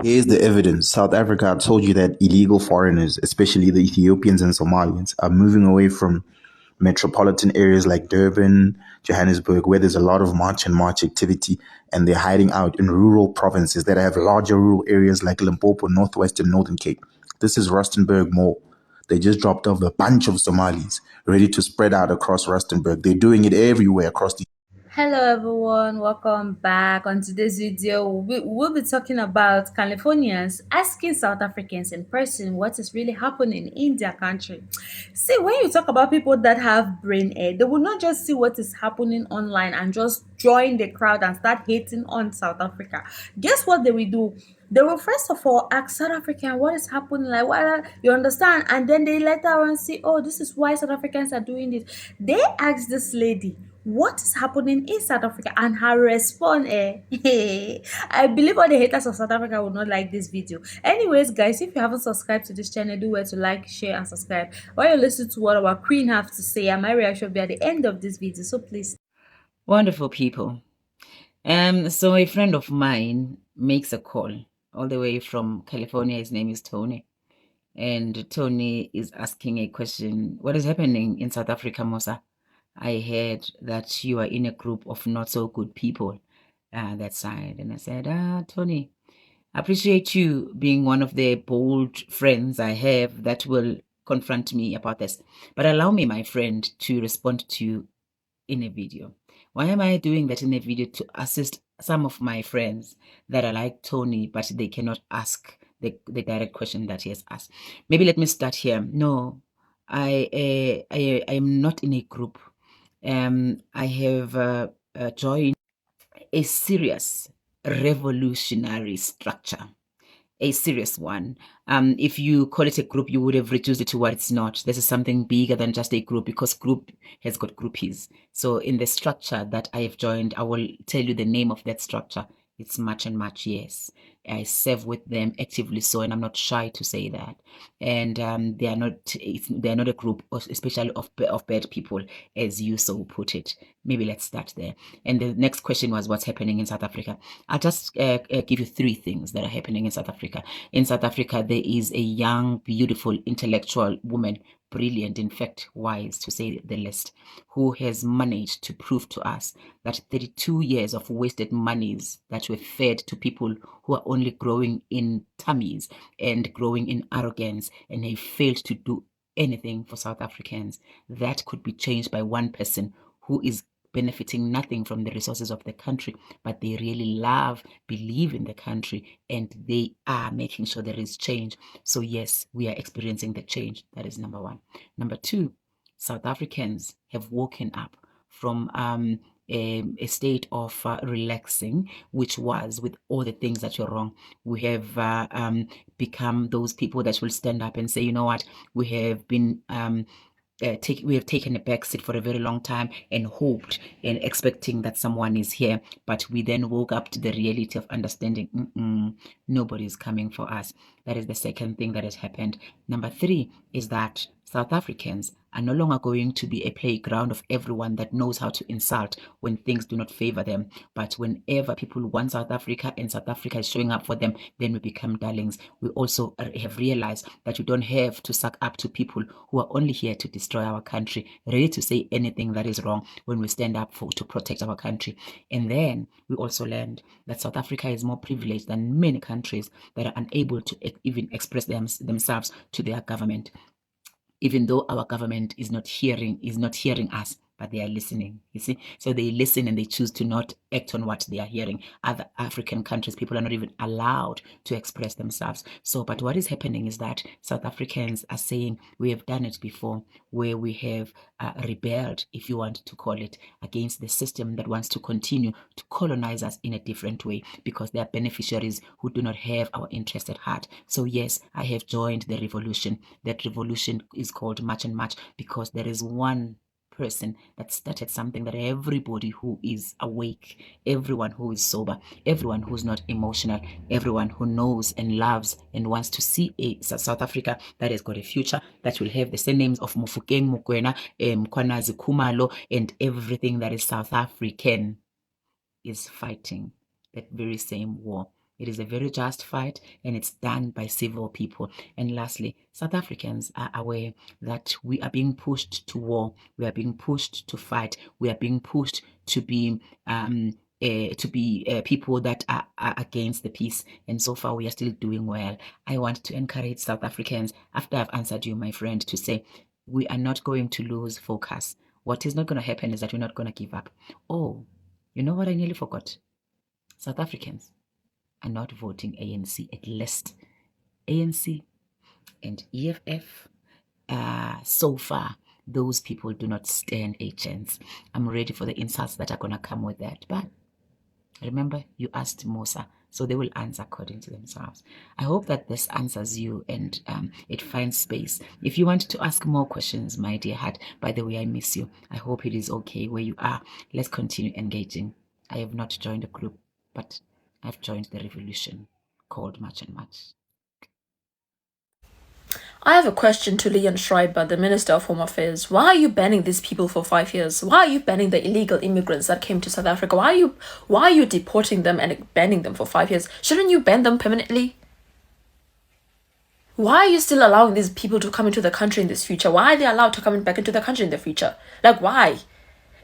Here's the evidence. South Africa, I told you that illegal foreigners, especially the Ethiopians and Somalians, are moving away from metropolitan areas like Durban, Johannesburg, where there's a lot of march activity, and they're hiding out in rural provinces that have larger rural areas like Limpopo, Northwest, and Northern Cape. This is Rustenburg Mall. They just dropped off a bunch of Somalis ready to spread out across Rustenburg. They're doing it everywhere across the. Hello everyone, welcome back. On today's video, we'll be talking about Californians asking South Africans in person what is really happening in their country. See, when you talk about people that have brain air, they will not just see what is happening online and just join the crowd and start hating on South Africa. Guess what they will do? They will first of all ask South African what is happening, like what you understand, and then they later on see, oh, this is why South Africans are doing this. They asked this lady what is happening in South Africa, and her response, I believe all the haters of South Africa will not like this video. Anyways, guys, if you haven't subscribed to this channel, do well to like, share, and subscribe. While you listen to what our queen have to say, and my reaction will be at the end of this video. So please. Wonderful people. So a friend of mine makes a call all the way from California. His name is Tony. And Tony is asking a question. What is happening in South Africa, Musa? I heard that you are in a group of not so good people that side. And I said, Tony, I appreciate you being one of the bold friends I have that will confront me about this. But allow me, my friend, to respond to you in a video. Why am I doing that in a video? To assist some of my friends that are like Tony, but they cannot ask the direct question that he has asked. Maybe let me start here. No, I am not in a group. I have joined a serious revolutionary structure, a serious one. If you call it a group, you would have reduced it to what it's not. This is something bigger than just a group, because group has got groupies. So in the structure that I have joined, I will tell you the name of that structure. It's Much and Much, yes. I serve with them actively, so, and I'm not shy to say that. And they are not a group, especially of bad people, as you so put it. Maybe let's start there. And the next question was, what's happening in South Africa? I'll just give you three things that are happening in South Africa. In South Africa, there is a young, beautiful, intellectual woman, brilliant, in fact, wise to say the least, who has managed to prove to us that 32 years of wasted monies that were fed to people who are only growing in tummies and growing in arrogance, and they failed to do anything for South Africans, that could be changed by one person who is benefiting nothing from the resources of the country, but they really believe in the country, and they are making sure there is change. So yes, we are experiencing the change. That is number one. Number two, South Africans have woken up from a state of relaxing, which was with all the things that were wrong. We have become those people that will stand up and say, you know what, we have been we have taken a back seat for a very long time and hoped and expecting that someone is here, but we then woke up to the reality of understanding nobody is coming for us. That is the second thing that has happened. Number three is that South Africans are no longer going to be a playground of everyone that knows how to insult when things do not favor them. But whenever people want South Africa and South Africa is showing up for them, then we become darlings. We also have realized that we don't have to suck up to people who are only here to destroy our country, ready to say anything that is wrong when we stand up to protect our country. And then we also learned that South Africa is more privileged than many countries that are unable to even express themselves to their government, even though our government is not hearing us, but they are listening. You see, so they listen and they choose to not act on what they are hearing. Other African countries, people are not even allowed to express themselves. So, but what is happening is that South Africans are saying, we have done it before, where we have rebelled, if you want to call it, against the system that wants to continue to colonize us in a different way, because they are beneficiaries who do not have our interest at heart. So yes, I have joined the revolution. That revolution is called Much and Much, because there is one person that started something that everybody who is awake, everyone who is sober, everyone who's not emotional, everyone who knows and loves and wants to see a South Africa that has got a future, that will have the same names of Mofokeng Mokoena, Mkwanazi Khumalo, and everything that is South African, is fighting that very same war. It is a very just fight, and it's done by several people. And lastly, South Africans are aware that we are being pushed to war. We are being pushed to fight. We are being pushed to be people that are against the peace. And so far, we are still doing well. I want to encourage South Africans, after I've answered you, my friend, to say we are not going to lose focus. What is not going to happen is that we're not going to give up. Oh, you know what I nearly forgot? South Africans are not voting ANC, at least. ANC and EFF, so far, those people do not stand a chance. I'm ready for the insults that are going to come with that. But remember, you asked Musa, so they will answer according to themselves. I hope that this answers you and it finds space. If you want to ask more questions, my dear heart, by the way, I miss you. I hope it is okay where you are. Let's continue engaging. I have not joined a group, but I've joined the revolution called Much and Much. I have a question to Leon Schreiber, the Minister of Home Affairs. Why are you banning these people for 5 years? Why are you banning the illegal immigrants that came to South Africa? Why are you deporting them and banning them for 5 years? Shouldn't you ban them permanently? Why are you still allowing these people to come into the country in this future? Why are they allowed to come back into the country in the future? Like, why?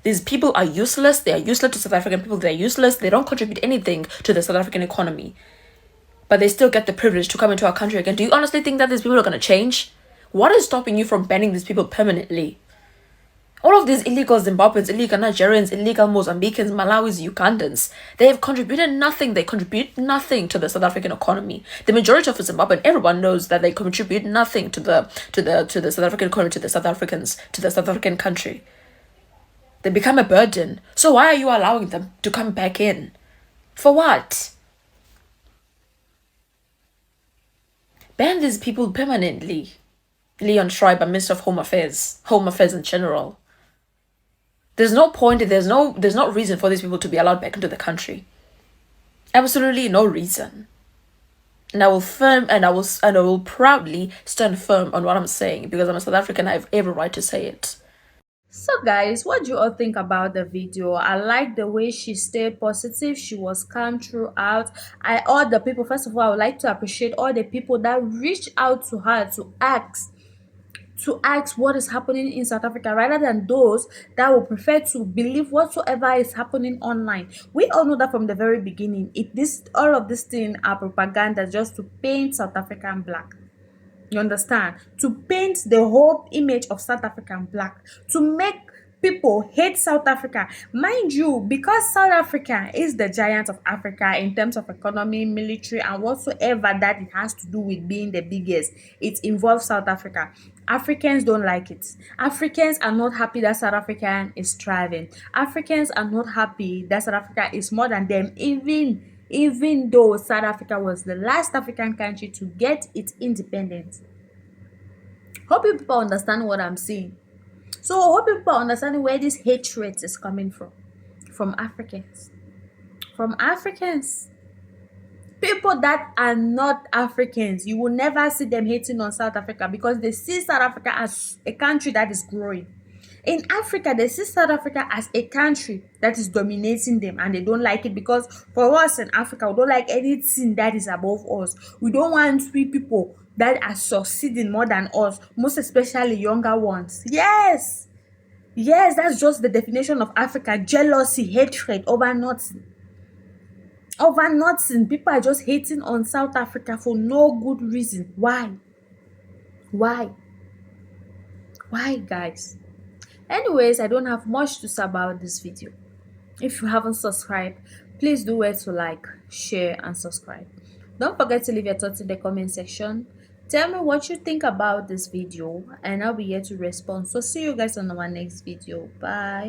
These people are useless. They are useless to South African people. They're useless. They don't contribute anything to the South African economy. But they still get the privilege to come into our country again. Do you honestly think that these people are going to change? What is stopping you from banning these people permanently? All of these illegal Zimbabweans, illegal Nigerians, illegal Mozambicans, Malawis, Ugandans, they have contributed nothing. They contribute nothing to the South African economy. The majority of Zimbabwean, everyone knows that they contribute nothing to the South African economy, to the South Africans, to the South African country. They become a burden. So why are you allowing them to come back in? For what? Ban these people permanently. Leon Schreiber, Minister of Home Affairs in general. There's no point, there's no reason for these people to be allowed back into the country. Absolutely no reason. And I will proudly stand firm on what I'm saying, because I'm a South African. I have every right to say it. So guys, what do you all think about the video? I like the way she stayed positive. She was calm throughout. All the people, first of all, I would like to appreciate all the people that reached out to her to ask what is happening in South Africa, rather than those that will prefer to believe whatsoever is happening online. We all know that from the very beginning, all of this thing are propaganda just to paint South African black. You understand? To paint the whole image of South African black, to make people hate South Africa. Mind you, because South Africa is the giant of Africa in terms of economy, military, and whatsoever that it has to do with being the biggest, it involves South Africa. Africans don't like it. Africans are not happy that South Africa is thriving. Africans are not happy that South Africa is more than them, even though South Africa was the last African country to get its independence. Hope you people understand what I'm saying. So hope you people understand where this hatred is coming from. From Africans. From Africans. People that are not Africans, you will never see them hating on South Africa, because they see South Africa as a country that is growing. In Africa, they see South Africa as a country that is dominating them, and they don't like it, because for us in Africa, we don't like anything that is above us. We don't want to see people that are succeeding more than us, most especially younger ones. Yes, that's just the definition of Africa: jealousy, hatred over nothing. Over nothing. People are just hating on South Africa for no good reason. Why? Why, guys? Anyways, I don't have much to say about this video. If you haven't subscribed, please do where to like, share, and subscribe. Don't forget to leave your thoughts in the comment section. Tell me what you think about this video, and I'll be here to respond. So see you guys on our next video. Bye.